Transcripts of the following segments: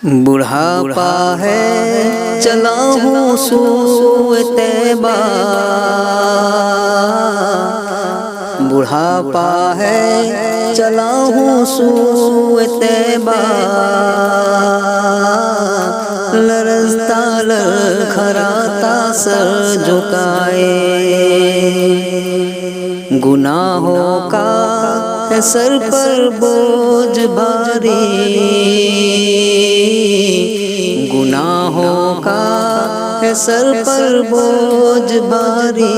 بڑھاپا ہے چلا ہوں سوئے طیبہ، بڑھاپا ہے چلا ہوں سوئے طیبہ، لرزتا لڑکھڑاتا سر جھکائے، گناہوں کا ہے سر پر بوجھ بھاری، گناہوں کا ہے سر پر بوجھ بھاری،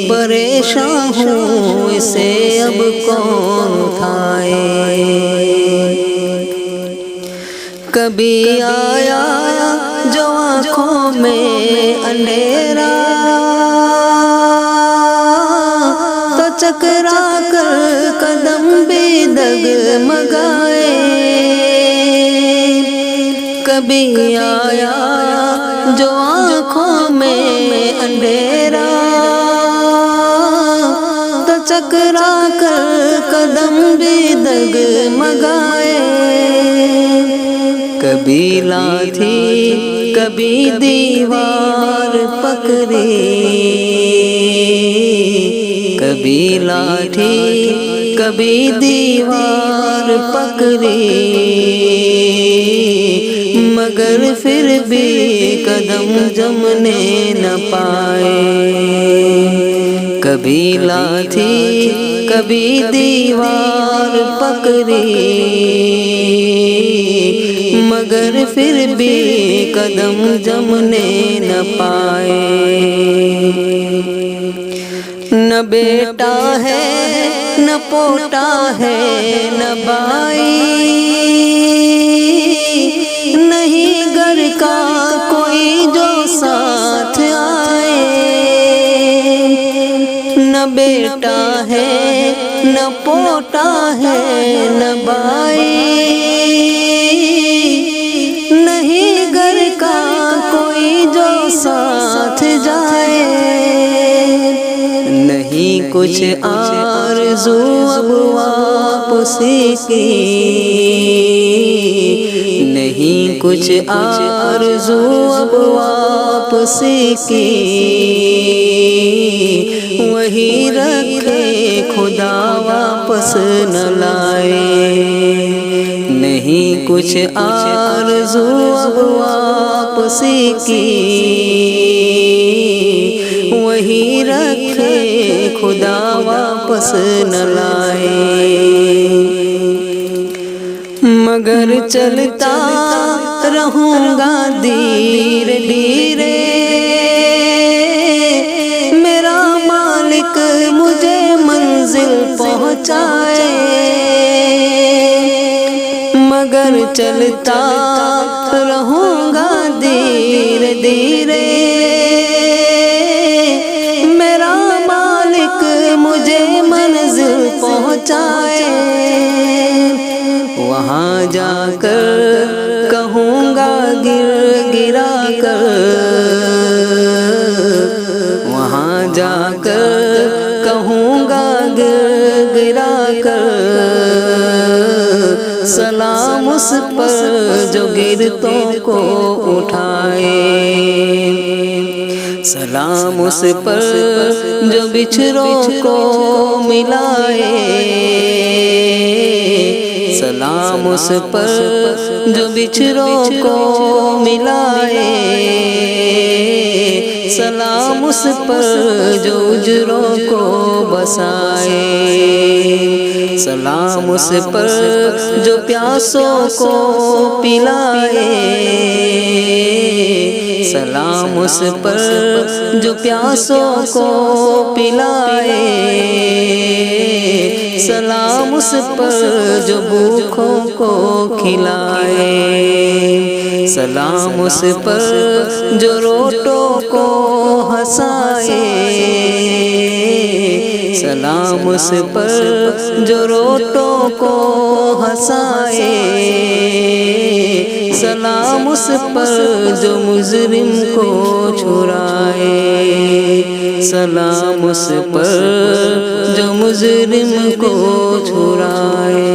پریشان ہوں اسے اب کون اٹھائے، کبھی آیا جو آنکھوں میں اندھیرا، تو چکرا کر قدم بھی ڈگمگائے، کبھی آیا جو آنکھوں میں اندھیرا، تو چکرا کر قدم بھی ڈگمگائے، کبھی لاٹھی کبھی دیوار پکڑی، کبھی لاٹھی کبھی دیوار پکڑی، مگر پھر بھی قدم جمنے نہ پائے، کبھی لاٹھی کبھی دیوار پکڑی، مگر پھر بھی قدم جمنے نہ پائے، نہ بیٹا ہے نہ پوتا ہے نہ بھائی، نہیں گھر کا کوئی جو ساتھ آئے، نہ بیٹا ہے نہ پوتا ہے نہ بھائی، نہیں گھر کا کوئی جو ساتھ جائے، نہیں کچھ آرزو اب واپسی کی، نہیں کچھ آرزو اب واپسی کی، وہی رکھے خدا واپس نہ لائے، نہیں کچھ آرزو اب واپسی کی، وہی رکھے خدا واپس نہ لائے، مگر چلتا رہوں گا دھیرے دھیرے، میرا مالک مجھے منزل پہنچائے، مگر چلتا رہوں گا دھیرے دھیرے، میرا مالک مجھے منزل پہنچائے، وہاں جا کر کہوں گا گر گرا کر، وہاں جا کر کہوں گا گر گرا کر، سلام اس پر جو گرتوں کو اٹھائے، سلام اس پر جو بچھڑوں کو ملائے، سلام اس پر جو بچھڑوں کو ملائے، سلام اس پر جو اجروں کو بسائے، سلام اس پر جو پیاسوں کو پلائے، سلام اس پر جو پیاسوں کو پلائے، سلام اس پر جو بھوکوں کو کھلائے، سلام اس پر جو روٹوں کو ہنسائے، سلام اس پر جو روٹوں کو ہنسائے، سلام اس پر جو مجرم کو چھڑائے، سلام اس پر جو مجرم کو چھڑائے۔